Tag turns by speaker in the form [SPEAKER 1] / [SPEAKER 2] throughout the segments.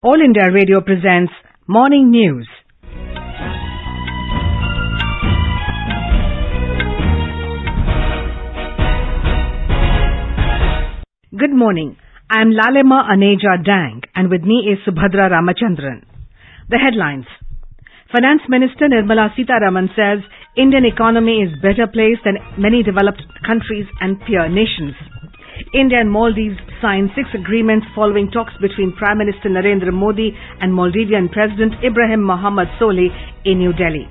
[SPEAKER 1] All India Radio presents Morning News. Good morning. I am Lalema Aneja Dang and with me is Subhadra Ramachandran. The headlines. Finance Minister Nirmala Sitaraman says Indian economy is better placed than many developed countries and peer nations. India and Maldives signed 6 agreements following talks between Prime Minister Narendra Modi and Maldivian President Ibrahim Mohammed Solih in New Delhi.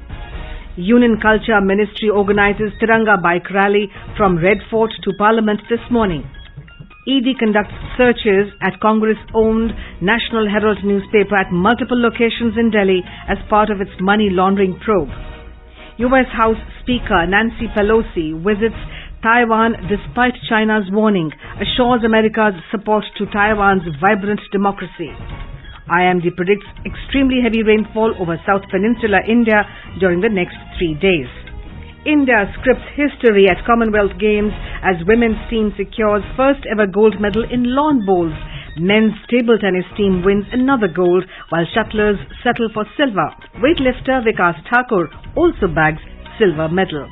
[SPEAKER 1] Union Culture Ministry organizes Tiranga Bike Rally from Red Fort to Parliament this morning. ED conducts searches at Congress-owned National Herald newspaper at multiple locations in Delhi as part of its money laundering probe. US House Speaker Nancy Pelosi visits Taiwan despite China's warning, assures America's support to Taiwan's vibrant democracy. IMD predicts extremely heavy rainfall over South Peninsular India during the next 3 days. India scripts history at Commonwealth Games as women's team secures first ever gold medal in lawn bowls. Men's table tennis team wins another gold while shuttlers settle for silver. Weightlifter Vikas Thakur also bags silver medal.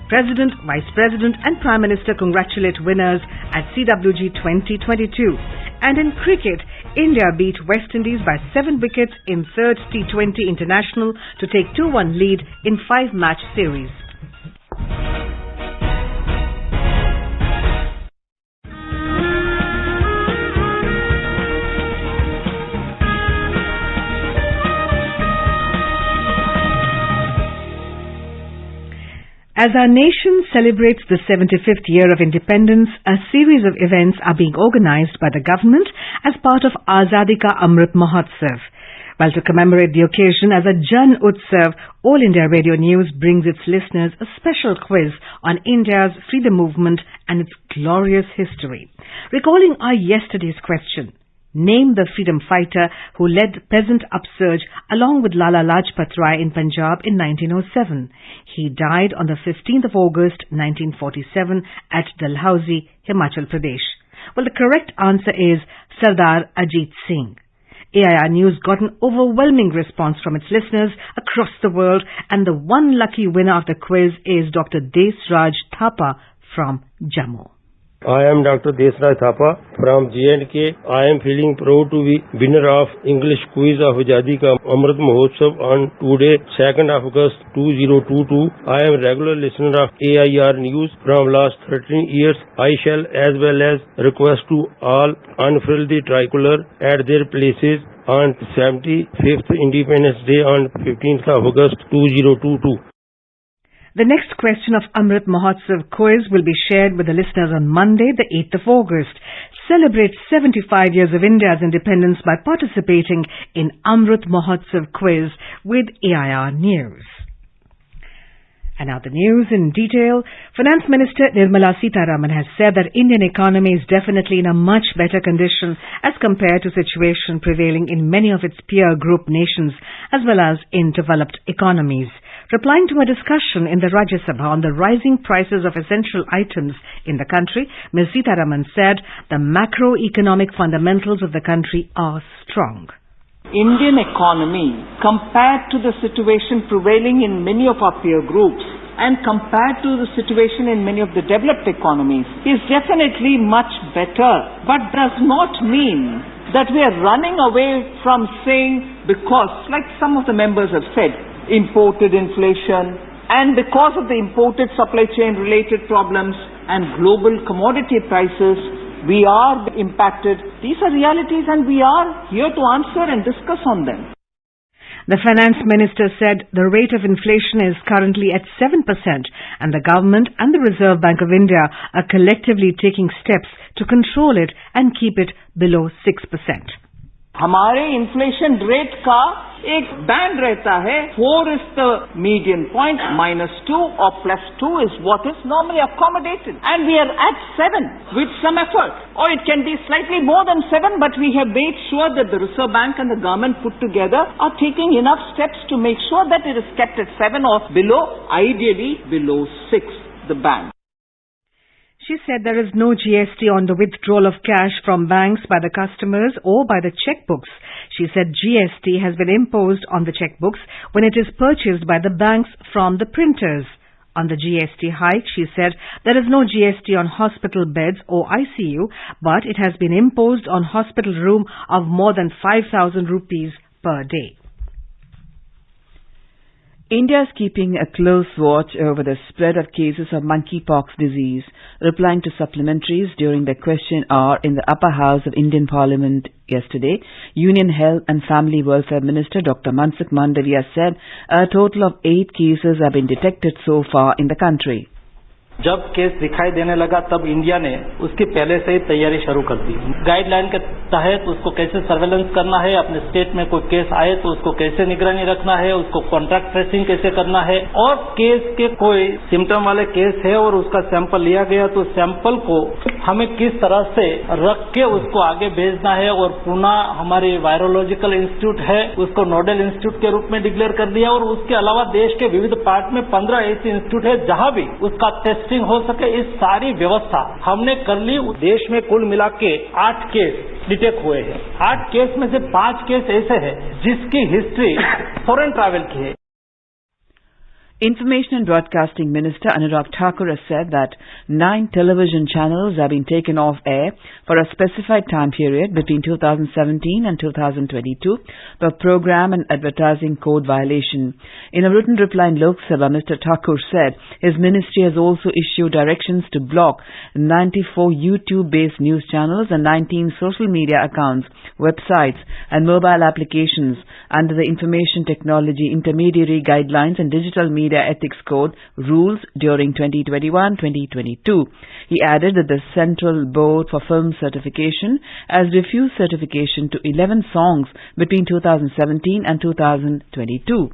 [SPEAKER 1] President, Vice President and Prime Minister congratulate winners at CWG 2022. And in cricket, India beat West Indies by 7 wickets in third T20 International to take 2-1 lead in 5-match series. As our nation celebrates the 75th year of independence, a series of events are being organized by the government as part of Azadi Ka Amrit Mahotsav. While to commemorate the occasion as a Jan Utsav, All India Radio News brings its listeners a special quiz on India's freedom movement and its glorious history. Recalling our yesterday's question, name the freedom fighter who led peasant upsurge along with Lala Lajpat Rai in Punjab in 1907. He died on the 15th of August 1947 at Dalhousie, Himachal Pradesh. Well, the correct answer is Sardar Ajit Singh. AIR News got an overwhelming response from its listeners across the world, and the one lucky winner of the quiz is Dr. Desraj Thapa from Jammu.
[SPEAKER 2] I am Dr. Desraj Thapa from J&K. I am feeling proud to be winner of English quiz of Azadi Ka Amrit Mahotsav on today, 2nd of August 2022. I am regular listener of AIR News from last 13 years. I shall as well as request to all unfurl the tricolor at their places on 75th Independence Day on 15th of August 2022.
[SPEAKER 1] The next question of Amrit Mahotsav quiz will be shared with the listeners on Monday, the 8th of August. Celebrate 75 years of India's independence by participating in Amrit Mahotsav quiz with AIR News. And now the news in detail. Finance Minister Nirmala Sitaraman has said that Indian economy is definitely in a much better condition as compared to situation prevailing in many of its peer group nations as well as in developed economies. Replying to a discussion in the Rajya Sabha on the rising prices of essential items in the country, Ms. Sitaraman said the macroeconomic fundamentals of the country are strong.
[SPEAKER 3] Indian economy, compared to the situation prevailing in many of our peer groups and compared to the situation in many of the developed economies, is definitely much better, but does not mean that we are running away from saying, because, like some of the members have said, imported inflation, and because of the imported supply chain related problems and global commodity prices, we are impacted. These are realities and we are here to answer and discuss on them.
[SPEAKER 1] The Finance Minister said the rate of inflation is currently at 7% and the government and the Reserve Bank of India are collectively taking steps to control it and keep it below 6%.
[SPEAKER 3] हमारे inflation rate का एक band रहता है 4 is the median point, -2 or +2 is what is normally accommodated, and we are at 7 with some effort, or it can be slightly more than 7, but we have made sure that the Reserve Bank and the government put together are taking enough steps to make sure that it is kept at 7 or below, ideally below 6, the band.
[SPEAKER 1] She said there is no GST on the withdrawal of cash from banks by the customers or by the checkbooks. She said GST has been imposed on the checkbooks when it is purchased by the banks from the printers. On the GST hike, she said there is no GST on hospital beds or ICU, but it has been imposed on hospital room of more than 5,000 rupees per day.
[SPEAKER 4] India is keeping a close watch over the spread of cases of monkeypox disease. Replying to supplementaries during the question hour in the upper house of Indian Parliament yesterday, Union Health and Family Welfare Minister Dr. Mansukh Mandavia said a total of 8 cases have been detected so far in the country.
[SPEAKER 5] जब case दिखाई देने लगा तब India ने उसकी पहले से ही तैयारी शुरू कर दी। गाइडलाइन के तहत उसको कैसे सर्वेलेंस करना है, अपने स्टेट में कोई केस आए तो उसको कैसे निगरानी रखना है, उसको कॉन्ट्रैक्ट ट्रेसिंग कैसे करना है, और केस के कोई सिम्टम वाले केस है और उसका सैंपल लिया गया तो सैंपल को हमें किस तरह से रख के उसको आगे भेजना है, और पुनः हमारी वायरोलॉजिकल इंस्टीट्यूट है उसको नोडल इंस्टीट्यूट के रूप में डिक्लेयर कर दिया, और उसके अलावा देश के विविध पार्ट में 15 ऐसे इंस्टीट्यूट है जहां भी उसका टेस्टिंग हो सके। इस सारी व्यवस्था हमने कर ली। देश में कुल मिला के 8 केस डिटेक्ट हुए हैं। 8 केस में से 5 केस ऐसे हैं जिसकी हिस्ट्री फॉरेन ट्रैवल की है।
[SPEAKER 4] Information and Broadcasting Minister Anurag Thakur has said that 9 television channels have been taken off air for a specified time period between 2017 and 2022 for program and advertising code violation. In a written reply in Lok Sabha, Mr. Thakur said his ministry has also issued directions to block 94 YouTube-based news channels and 19 social media accounts, websites and mobile applications under the Information Technology Intermediary Guidelines and Digital Media Ethics Code rules during 2021-2022. He added that the Central Board for Film Certification has refused certification to 11 songs between 2017 and 2022.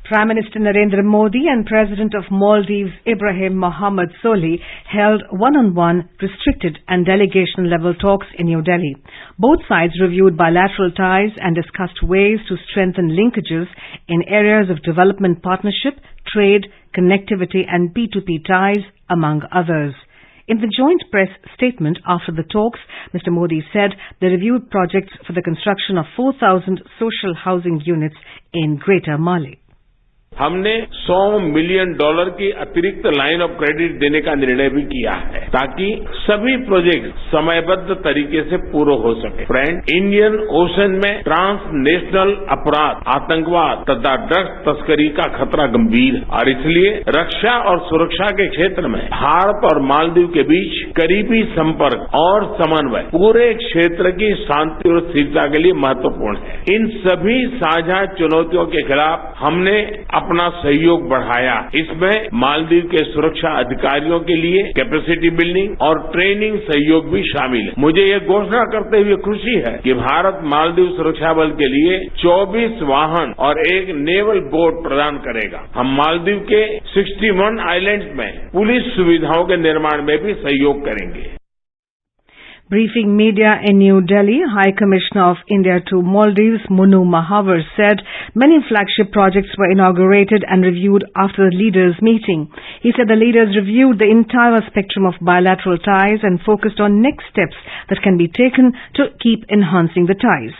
[SPEAKER 1] Prime Minister Narendra Modi and President of Maldives Ibrahim Mohammed Solih held one-on-one, restricted and delegation-level talks in New Delhi. Both sides reviewed bilateral ties and discussed ways to strengthen linkages in areas of development partnership, trade, connectivity and P2P ties, among others. In the joint press statement after the talks, Mr. Modi said they reviewed projects for the construction of 4,000 social housing units in Greater Mali.
[SPEAKER 6] हमने $100 million की अतिरिक्त line of credit देने का निर्णय भी किया है ताकि सभी प्रोजेक्ट समयबद्ध तरीके से पूरे हो सके। फ्रेंड, इंडियन ओशन में ट्रांसनेशनल अपराध, आतंकवाद तथा ड्रग्स तस्करी का खतरा गंभीर है और इसलिए रक्षा और सुरक्षा के क्षेत्र में भारत और मालदीव के बीच करीबी संपर्क और समन्वय पूरे क्षेत्र की शांति और स्थिरता के लिए महत्वपूर्ण है। इन सभी साझा चुनौतियों के खिलाफ हमने अपना सहयोग बढ़ाया। इसमें मालदीव के सुरक्षा अधिकारियों के लिए कैपेसिटी बिल्डिंग और ट्रेनिंग सहयोग भी शामिल है। मुझे ये घोषणा करते हुए खुशी है कि भारत मालदीव सुरक्षा बल के लिए 24 वाहन और एक नेवल बोट प्रदान करेगा। हम मालदीव के 61 आइलैंड्स में पुलिस सुविधाओं के निर्माण में भी सहयोग करेंगे।
[SPEAKER 1] Briefing media in New Delhi, High Commissioner of India to Maldives Munawar said many flagship projects were inaugurated and reviewed after the leaders' meeting. He said the leaders reviewed the entire spectrum of bilateral ties and focused on next steps that can be taken to keep enhancing the ties.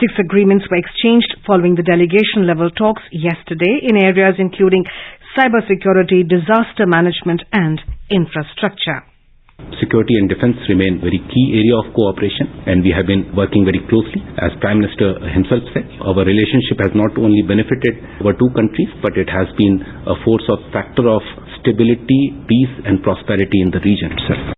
[SPEAKER 1] 6 agreements were exchanged following the delegation-level talks yesterday in areas including cybersecurity, disaster management and infrastructure.
[SPEAKER 7] Security and defense remain very key area of cooperation and we have been working very closely. As Prime Minister himself said, our relationship has not only benefited our two countries but it has been a force of factor of stability, peace and prosperity in the region itself.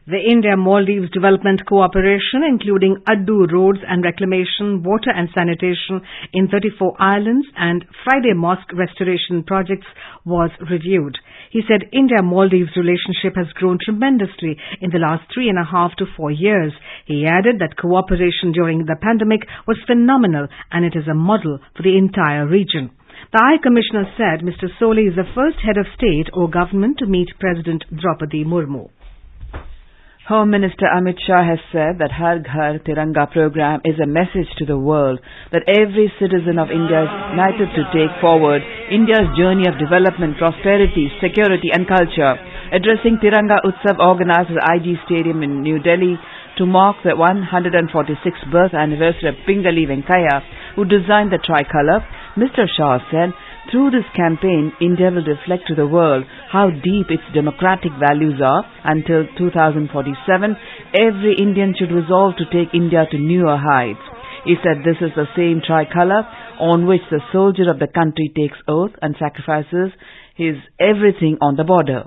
[SPEAKER 1] The India-Maldives Development Cooperation, including Addu roads and reclamation, water and sanitation in 34 islands and Friday Mosque restoration projects was reviewed. He said India-Maldives relationship has grown tremendously in the last 3.5 to 4 years. He added that cooperation during the pandemic was phenomenal and it is a model for the entire region. The High Commissioner said Mr. Solih is the first head of state or government to meet President Draupadi Murmu.
[SPEAKER 4] Home Minister Amit Shah has said that Har Ghar Tiranga program is a message to the world that every citizen of India is united to take forward India's journey of development, prosperity, security and culture. Addressing Tiranga Utsav organized at IG Stadium in New Delhi to mark the 146th birth anniversary of Pingali Venkaiah, who designed the tricolour, Mr. Shah said, through this campaign, India will reflect to the world how deep its democratic values are. Until 2047, every Indian should resolve to take India to newer heights. He said this is the same tricolour on which the soldier of the country takes oath and sacrifices his everything on the border.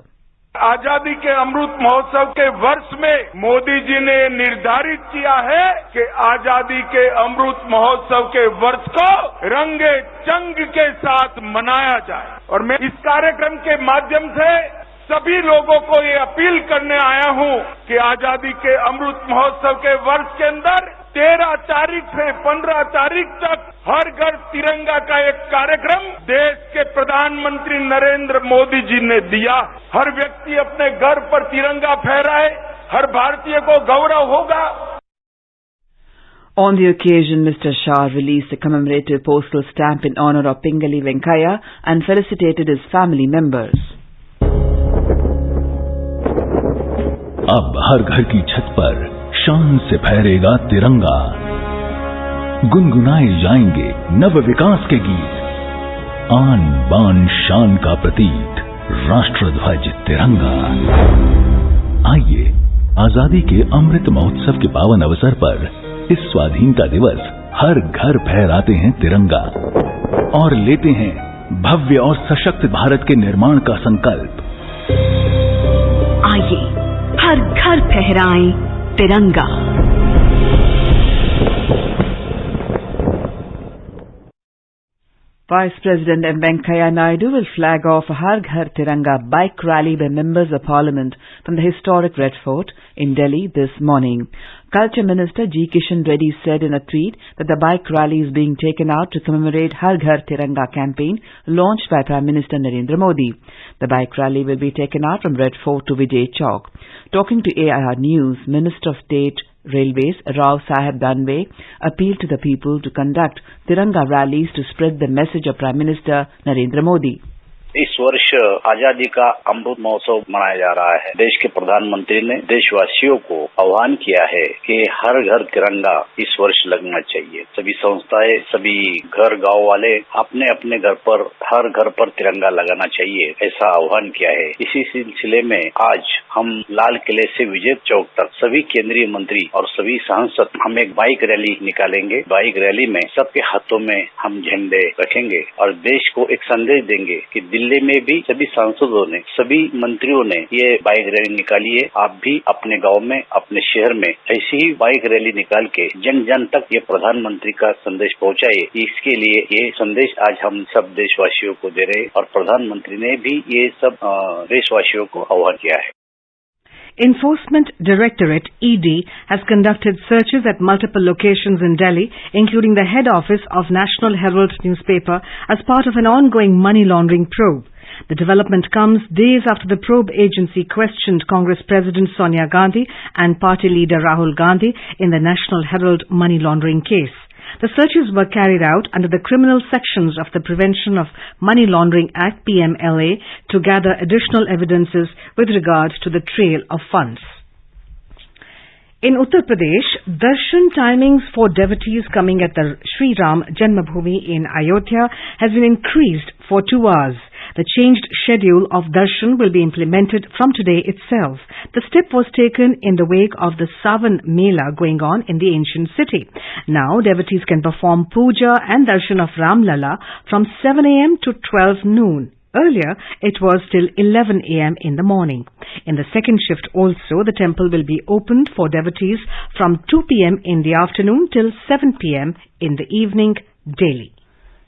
[SPEAKER 8] आजादी के अमृत महोत्सव के वर्ष में मोदी जी ने निर्धारित किया है कि आजादी के अमृत महोत्सव के वर्ष को रंगे चंग के साथ मनाया जाए और मैं इस कार्यक्रम के माध्यम से सभी लोगों को ये अपील करने आया हूं कि आजादी के अमृत महोत्सव के वर्ष के अंदर 13 तारीख से 15 तारीख तक हर घर तिरंगा का एक कार्यक्रम देश के प्रधानमंत्री नरेंद्र मोदी जी ने दिया। हर व्यक्ति अपने घर पर तिरंगा फहराए, हर भारतीय को गौरव होगा।
[SPEAKER 4] On the occasion, Mr. Shah released a commemorative postal stamp in honor of Pingali Venkaiah and felicitated his family members.
[SPEAKER 9] अब हर घर की छत पर शान से फहरेगा तिरंगा, गुनगुनाए जाएंगे नव विकास के गीत, आन बान शान का प्रतीक राष्ट्रध्वज तिरंगा। आइए आजादी के अमृत महोत्सव के पावन अवसर पर इस स्वाधीनता दिवस हर घर फहराते हैं तिरंगा और लेते हैं भव्य और सशक्त भारत के निर्माण का संकल्प।
[SPEAKER 10] आइए हर घर फहराएं तिरंगा।
[SPEAKER 4] Vice President M. Venkaiah Naidu will flag off a Har Ghar Tiranga bike rally by members of Parliament from the historic Red Fort in Delhi this morning. Culture Minister G. Kishan Reddy said in a tweet that the bike rally is being taken out to commemorate Har Ghar Tiranga campaign launched by Prime Minister Narendra Modi. The bike rally will be taken out from Red Fort to Vijay Chowk. Talking to AIR News, Minister of State Railways Rao Saheb Danve appealed to the people to conduct Tiranga rallies to spread the message of Prime Minister Narendra Modi.
[SPEAKER 11] इस वर्ष आजादी का अमृत महोत्सव मनाया जा रहा है। देश के प्रधानमंत्री ने देशवासियों को आह्वान किया है कि हर घर तिरंगा इस वर्ष लगना चाहिए। सभी संस्थाएं, सभी घर गांव वाले अपने अपने घर पर हर घर पर तिरंगा लगाना चाहिए, ऐसा आह्वान किया है। इसी सिलसिले में आज हम लाल किले से विजय चौक तक सभी केंद्रीय मंत्री और सभी सांसद हम एक बाइक रैली निकालेंगे। बाइक रैली में सबके हाथों में हम झंडे रखेंगे और देश को एक संदेश देंगे कि दिल्ली में भी सभी सांसदों ने, सभी मंत्रियों ने ये बाइक रैली निकाली है। आप भी अपने गांव में, अपने शहर में ऐसी ही बाइक रैली निकाल के जन जन तक ये प्रधानमंत्री का संदेश पहुंचाए। इसके लिए ये संदेश आज हम सब देशवासियों को दे रहे हैं और प्रधानमंत्री ने भी ये सब देशवासियों को आह्वान किया है।
[SPEAKER 1] Enforcement Directorate ED has conducted searches at multiple locations in Delhi, including the head office of National Herald newspaper, as part of an ongoing money laundering probe. The development comes days after the probe agency questioned Congress President Sonia Gandhi and party leader Rahul Gandhi in the National Herald money laundering case. The searches were carried out under the criminal sections of the Prevention of Money Laundering Act (PMLA) to gather additional evidences with regard to the trail of funds. In Uttar Pradesh, darshan timings for devotees coming at the Sri Ram Janmabhoomi in Ayodhya has been increased for 2 hours. The changed schedule of darshan will be implemented from today itself. The step was taken in the wake of the Savan Mela going on in the ancient city. Now, devotees can perform puja and darshan of Ram Lala from 7 a.m. to 12 noon. Earlier, it was till 11 a.m. in the morning. In the second shift also, the temple will be opened for devotees from 2 p.m. in the afternoon till 7 p.m. in the evening daily.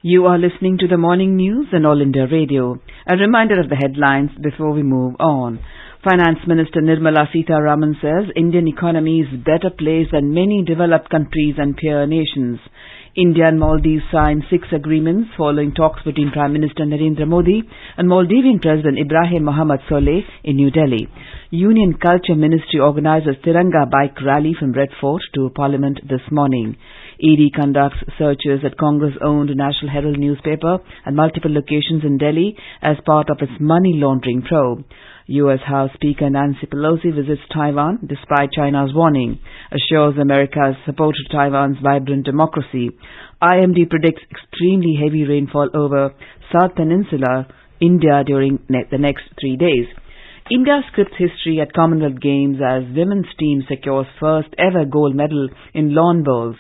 [SPEAKER 4] You are listening to the morning news on All India Radio. A reminder of the headlines before we move on. Finance Minister Nirmala Sitharaman says Indian economy is better placed than many developed countries and peer nations. India and Maldives signed 6 agreements following talks between Prime Minister Narendra Modi and Maldivian President Ibrahim Mohammed Solih in New Delhi. Union Culture Ministry organizes Tiranga bike rally from Red Fort to Parliament this morning. ED conducts searches at Congress-owned National Herald newspaper at multiple locations in Delhi as part of its money laundering probe. U.S. House Speaker Nancy Pelosi visits Taiwan despite China's warning, assures America's support to Taiwan's vibrant democracy. IMD predicts extremely heavy rainfall over South Peninsula, India during the next 3 days. India scripts history at Commonwealth Games as women's team secures first ever gold medal in lawn bowls.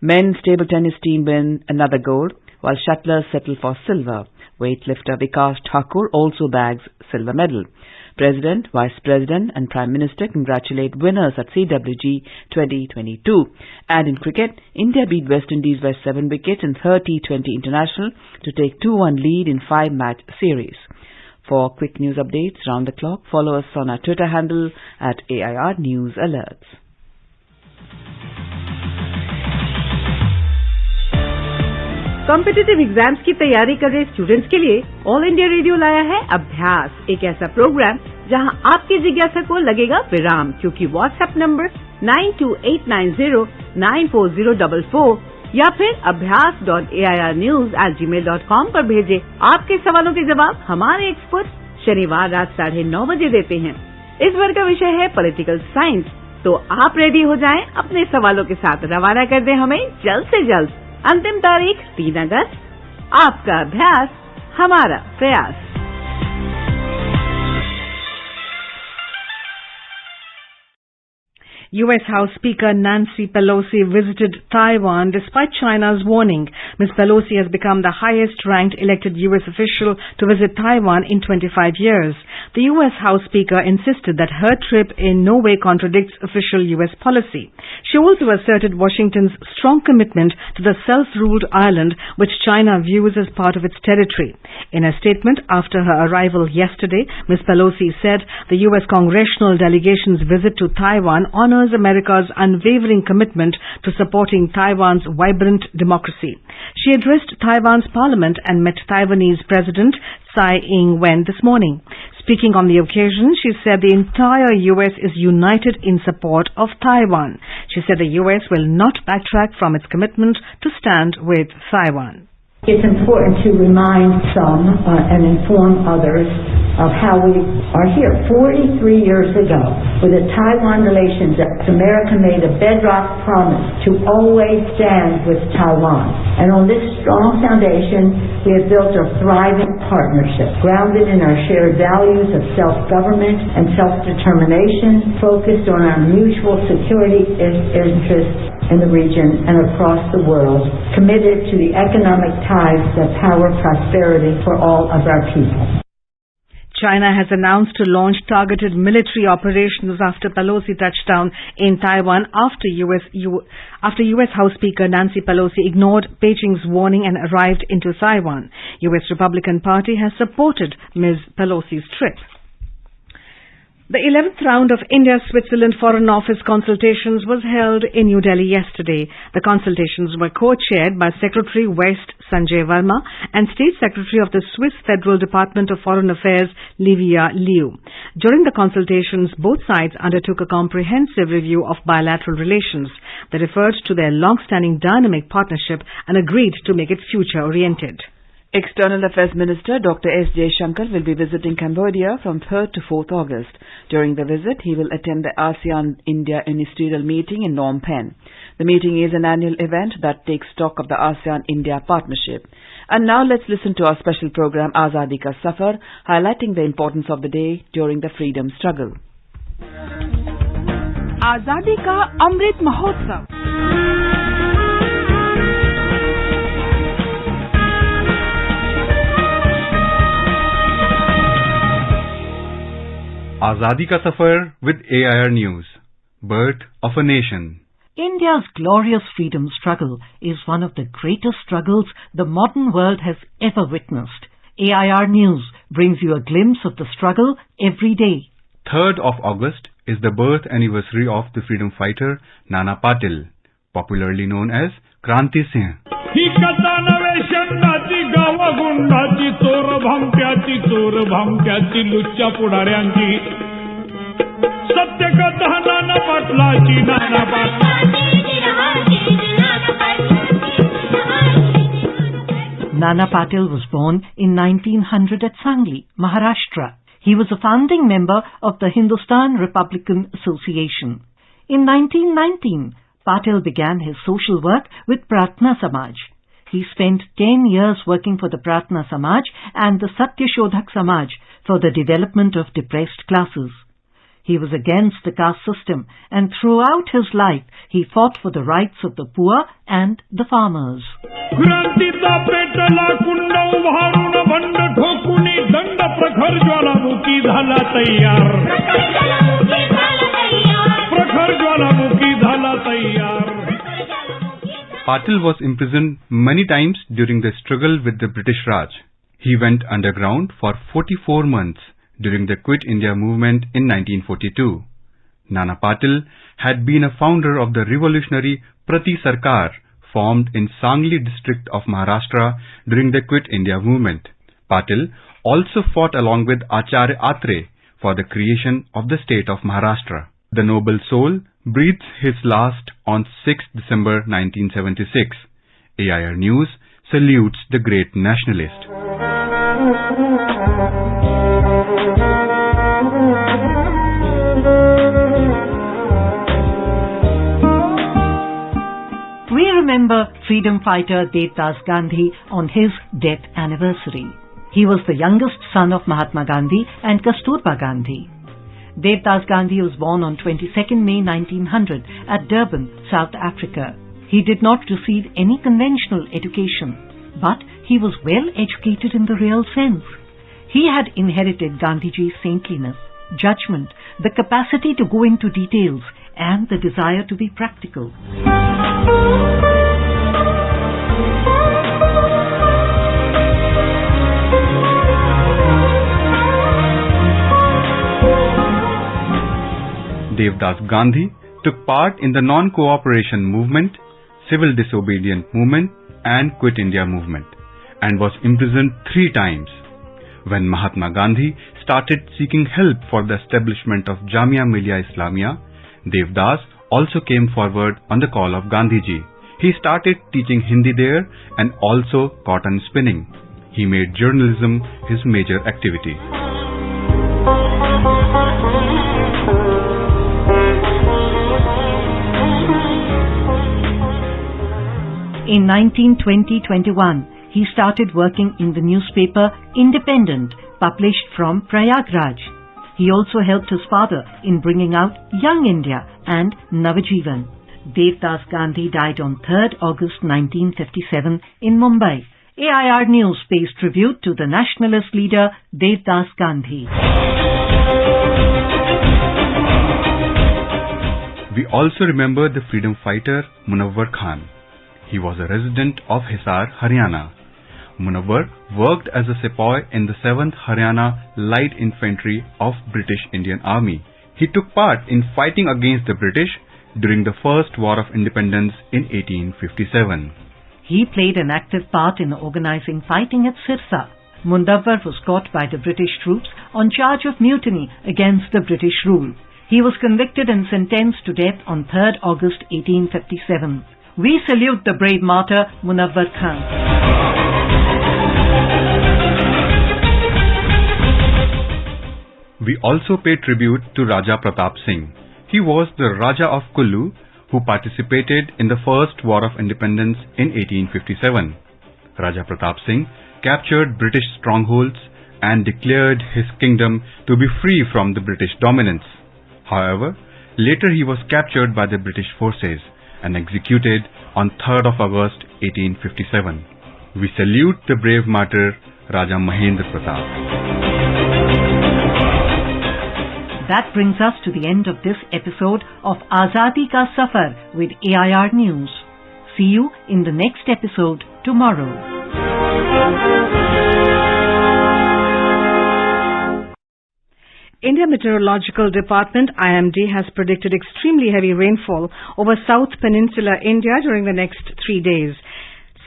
[SPEAKER 4] Men's table tennis team win another gold, while shuttlers settle for silver. Weightlifter Vikas Thakur also bags silver medal. President, Vice President and Prime Minister congratulate winners at CWG 2022. And in cricket, India beat West Indies by 7 wickets in 30-20 international to take 2-1 lead in 5-match series. For quick news updates round the clock, follow us on our Twitter handle at AIR News Alerts.
[SPEAKER 1] Competitive exams की तैयारी कर रहे students के लिए all India radio लाया है अभ्यास, एक ऐसा प्रोग्राम जहां आपकी जिज्ञासा को लगेगा विराम, क्योंकि व्हाट्सएप नंबर 9289094044 या फिर abhyas.airnews@gmail.com पर भेजे आपके सवालों के जवाब हमारे एक्सपर्ट शनिवार रात 9:30 बजे देते हैं। इस बार का विषय है पॉलिटिकल साइंस, तो आप रेडी हो जाएं अपने सवालों के साथ। रवाना कर दें हमें जल्द से जल्द। अंतिम तारीख 3 अगस्त। आपका अभ्यास हमारा प्रयास। U.S. House Speaker Nancy Pelosi visited Taiwan despite China's warning. Ms. Pelosi has become the highest-ranked elected U.S. official to visit Taiwan in 25 years. The U.S. House Speaker insisted that her trip in no way contradicts official U.S. policy. She also asserted Washington's strong commitment to the self-ruled island, which China views as part of its territory. In a statement after her arrival yesterday, Ms. Pelosi said the U.S. congressional delegation's visit to Taiwan honors America's unwavering commitment to supporting Taiwan's vibrant democracy. She addressed Taiwan's parliament and met Taiwanese President Tsai Ing-wen this morning. Speaking on the occasion, she said the entire U.S. is united in support of Taiwan. She said the U.S. will not backtrack from its commitment to stand with Taiwan.
[SPEAKER 12] It's important to remind some and inform others of how we are here. 43 years ago, with the Taiwan Relations Act, America made a bedrock promise to always stand with Taiwan. And on this strong foundation, we have built a thriving partnership, grounded in our shared values of self-government and self-determination, focused on our mutual security interests in the region and across the world, committed to the economic ties that power prosperity for all of our people.
[SPEAKER 1] China has announced to launch targeted military operations after Pelosi touched down in Taiwan after U.S. House Speaker Nancy Pelosi ignored Beijing's warning and arrived into Taiwan. U.S. Republican Party has supported Ms. Pelosi's trip. The 11th round of India-Switzerland Foreign Office consultations was held in New Delhi yesterday. The consultations were co-chaired by Secretary West Sanjay Verma and State Secretary of the Swiss Federal Department of Foreign Affairs Livia Liu. During the consultations, both sides undertook a comprehensive review of bilateral relations. They referred to their long-standing dynamic partnership and agreed to make it future-oriented.
[SPEAKER 4] External Affairs Minister Dr. S. Jaishankar will be visiting Cambodia from 3rd to 4th August. During the visit, he will attend the ASEAN-India Ministerial Meeting in Phnom Penh. The meeting is an annual event that takes stock of the ASEAN-India partnership. And now let's listen to our special program Azadi Ka Safar, highlighting the importance of the day during the freedom struggle.
[SPEAKER 13] Azadi Ka Amrit Mahotsav.
[SPEAKER 14] Azadi Ka Safar with AIR News. Birth of a Nation.
[SPEAKER 15] India's glorious freedom struggle is one of the greatest struggles the modern world has ever witnessed. AIR News brings you a glimpse of the struggle every day.
[SPEAKER 14] 3rd of August is the birth anniversary of the freedom fighter Nana Patil, popularly known as Kranti Singh.
[SPEAKER 15] Nana Patil was born in 1900 at Sangli, Maharashtra. He was a founding member of the Hindustan Republican Association. In 1919, Patil began his social work with Pratna Samaj. He spent 10 years working for the Pratna Samaj and the Satyashodhak Samaj for the development of depressed classes. He was against the caste system, and throughout his life he fought for the rights of the poor and the farmers.
[SPEAKER 14] Patil was imprisoned many times during the struggle with the British Raj. He went underground for 44 months during the Quit India movement in 1942. Nana Patil had been a founder of the revolutionary Prati Sarkar formed in Sangli district of Maharashtra during the Quit India movement. Patil also fought along with Acharya Atre for the creation of the state of Maharashtra. The noble soul breathes his last on 6 December 1976. AIR News salutes the great nationalist.
[SPEAKER 15] We remember freedom fighter Devdas Gandhi on his death anniversary. He was the youngest son of Mahatma Gandhi and Kasturba Gandhi. Devdas Gandhi was born on 22nd May 1900 at Durban, South Africa. He did not receive any conventional education, but he was well educated in the real sense. He had inherited Gandhiji's saintliness, judgment, the capacity to go into details, and the desire to be practical.
[SPEAKER 14] Devdas Gandhi took part in the non-cooperation movement, civil disobedience movement and Quit India movement, and was imprisoned 3 times. When Mahatma Gandhi started seeking help for the establishment of Jamia Millia Islamia, Devdas also came forward on the call of Gandhiji. He started teaching Hindi there and also cotton spinning. He made journalism his major activity.
[SPEAKER 15] In 1920-21, he started working in the newspaper Independent, published from Prayagraj. He also helped his father in bringing out Young India and Navajivan. Devdas Gandhi died on 3rd August 1957 in Mumbai. AIR News pays tribute to the nationalist leader Devdas Gandhi.
[SPEAKER 14] We also remember the freedom fighter Munawar Khan. He was a resident of Hisar, Haryana. Munawar worked as a sepoy in the 7th Haryana Light Infantry of British Indian Army. He took part in fighting against the British during the First War of Independence in 1857.
[SPEAKER 15] He played an active part in organizing fighting at Sirsa. Munawar was caught by the British troops on charge of mutiny against the British rule. He was convicted and sentenced to death on 3rd August 1857. We salute the brave martyr Munawar Khan.
[SPEAKER 14] We also pay tribute to Raja Pratap Singh. He was the Raja of Kullu who participated in the First War of Independence in 1857. Raja Pratap Singh captured British strongholds and declared his kingdom to be free from the British dominance. However, later he was captured by the British forces and executed on 3rd of August 1857. We salute the brave martyr Raja Mahendra Pratap.
[SPEAKER 15] That brings us to the end of this episode of Azadi Ka Safar with AIR News. See you in the next episode tomorrow.
[SPEAKER 1] India Meteorological Department IMD has predicted extremely heavy rainfall over South Peninsular India during the next 3 days.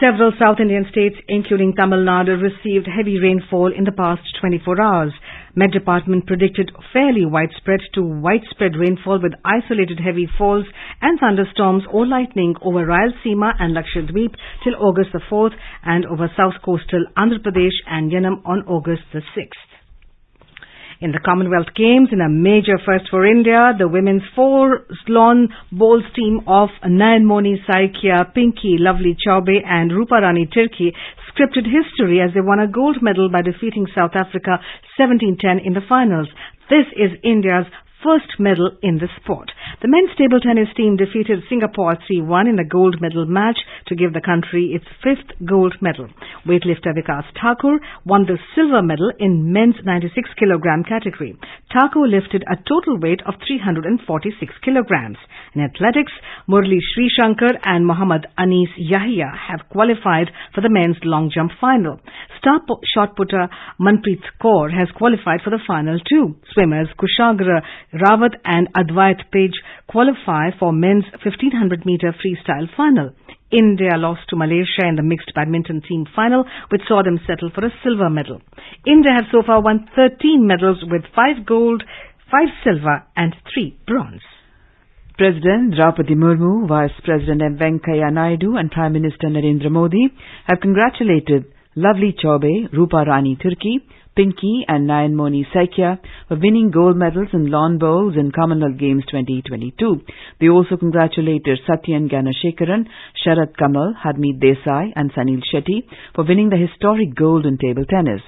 [SPEAKER 1] Several South Indian states, including Tamil Nadu, received heavy rainfall in the past 24 hours. Met Department predicted fairly widespread to widespread rainfall with isolated heavy falls and thunderstorms or lightning over Rayalaseema and Lakshadweep till August the 4th and over south coastal Andhra Pradesh and Yanam on August the 6th. In the Commonwealth Games, in a major first for India, the women's 4 lawn bowls team of Nayanmoni Saikia, Pinky, Lovely Chaube and Rupa Rani Tirki scripted history as they won a gold medal by defeating South Africa 17-10 in the finals. This is India's first medal in the sport. The men's table tennis team defeated Singapore 3-1 in a gold medal match to give the country its 5th gold medal. Weightlifter Vikas Thakur won the silver medal in men's 96 kilogram category. Thakur lifted a total weight of 346 kilograms. In athletics, Murli Srishankar and Muhammad Anis Yahya have qualified for the men's long jump final. Star shot putter Manpreet Kaur has qualified for the final too. Swimmers Kushagra Rawat and Advait Page qualify for men's 1500-meter freestyle final. India lost to Malaysia in the mixed badminton team final, which saw them settle for a silver medal. India has so far won 13 medals with 5 gold, 5 silver and 3 bronze.
[SPEAKER 4] President Draupadi Murmu, Vice President M. Venkaiah Naidu and Prime Minister Narendra Modi have congratulated Lovely Chaube, Rupa Rani Tirki, Pinky and Nayanmoni Saikia for winning gold medals in lawn bowls in Commonwealth Games 2022. They also congratulated Satyan Ganashekaran, Sharad Kamal, Harmeet Desai and Sanil Shetty for winning the historic gold in table tennis.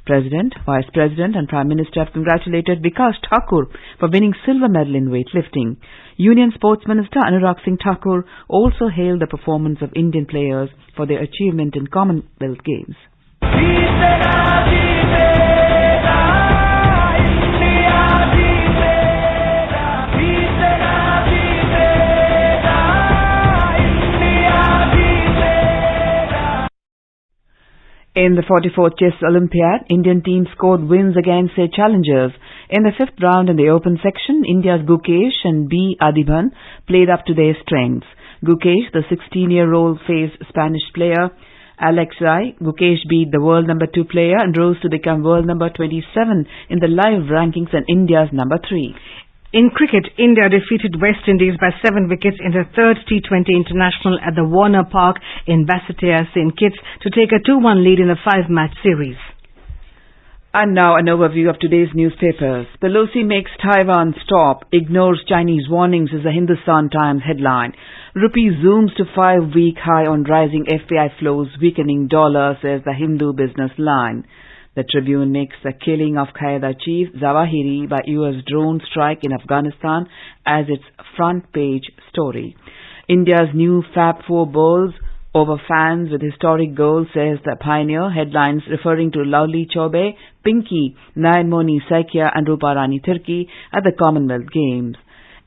[SPEAKER 4] President, Vice President and Prime Minister have congratulated Vikas Thakur for winning silver medal in weightlifting. Union Sports Minister Anurag Singh Thakur also hailed the performance of Indian players for their achievement in Commonwealth Games. In the 44th Chess Olympiad, Indian team scored wins against their challengers. In the 5th round in the open section, India's Gukesh and B. Adhiban played up to their strengths. Gukesh, the 16-year-old, faced Spanish player Alex Rai. Gukesh beat the world number 2 player and rose to become world number 27 in the live rankings and India's number 3.
[SPEAKER 1] In cricket, India defeated West Indies by 7 wickets in the 3rd T20 International at the Warner Park in Basseterre, St. Kitts to take a 2-1 lead in the 5-match series.
[SPEAKER 4] And now an overview of today's newspapers. Pelosi makes Taiwan stop, ignores Chinese warnings is the Hindustan Times headline. Rupee zooms to 5-week high on rising FPI flows, weakening dollar, says the Hindu business line. The Tribune makes the killing of Qaeda chief Zawahiri by US drone strike in Afghanistan as its front page story. India's new Fab 4 bowls over fans with historic goals, says the Pioneer, headlines referring to Lovely Chaube, Pinky, Nayanmoni Saikia and Rupa Rani Tirki at the Commonwealth Games.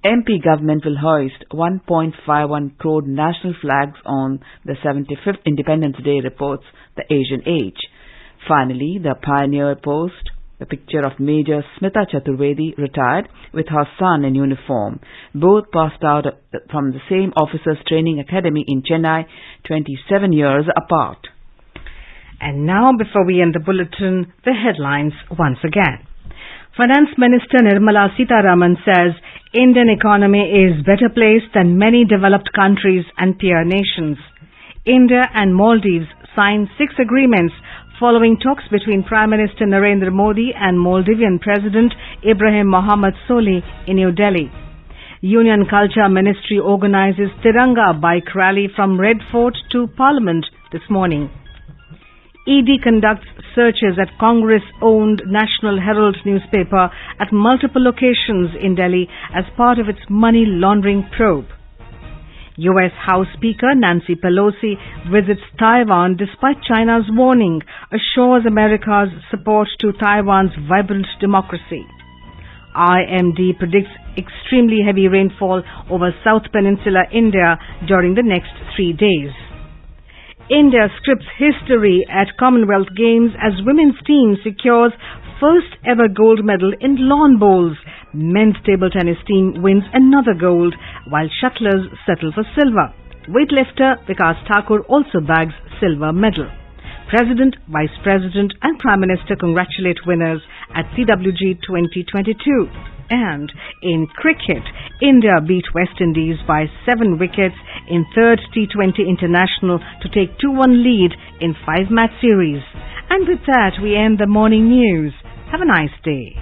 [SPEAKER 4] MP government will hoist 1.51 crore national flags on the 75th Independence Day, reports the Asian Age. Finally, the Pioneer post the picture of Major Smita Chaturvedi, retired, with her son in uniform. Both passed out from the same officers' training academy in Chennai, 27 years apart.
[SPEAKER 1] And now, before we end the bulletin, the headlines once again. Finance Minister Nirmala Sitharaman says Indian economy is better placed than many developed countries and peer nations. India and Maldives signed 6 agreements following talks between Prime Minister Narendra Modi and Maldivian President Ibrahim Mohammed Solih in New Delhi. Union Culture Ministry organizes Tiranga bike rally from Red Fort to Parliament this morning. ED conducts searches at Congress-owned National Herald newspaper at multiple locations in Delhi as part of its money laundering probe. U.S. House Speaker Nancy Pelosi visits Taiwan despite China's warning, assures America's support to Taiwan's vibrant democracy. IMD predicts extremely heavy rainfall over South Peninsula India during the next 3 days. India scripts history at Commonwealth Games as women's team secures first ever gold medal in lawn bowls. Men's table tennis team wins another gold, while shuttlers settle for silver. Weightlifter Vikas Thakur also bags silver medal. President, Vice President and Prime Minister congratulate winners at CWG 2022. And in cricket, India beat West Indies by 7 wickets in 3rd T20 International to take 2-1 lead in 5-match series. And with that, we end the morning news. Have a nice day.